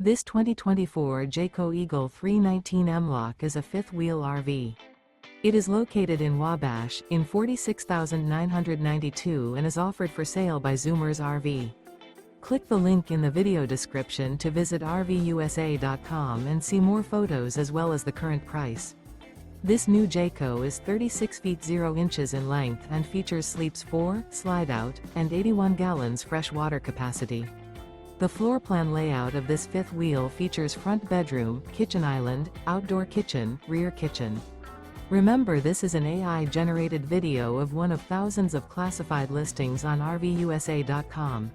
This 2024 Jayco Eagle 319M Lock is a fifth-wheel RV. It is located in Wabash, in 46,992 and is offered for sale by Zoomers RV. Click the link in the video description to visit RVUSA.com and see more photos as well as the current price. This new Jayco is 36 feet 0 inches in length and features sleeps 4, slide-out, and 81 gallons fresh water capacity. The floor plan layout of this fifth wheel features front bedroom, kitchen island, outdoor kitchen, rear kitchen. Remember, this is an AI-generated video of one of thousands of classified listings on RVUSA.com.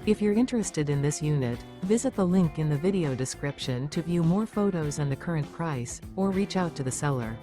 If you're interested in this unit, visit the link in the video description to view more photos and the current price, or reach out to the seller.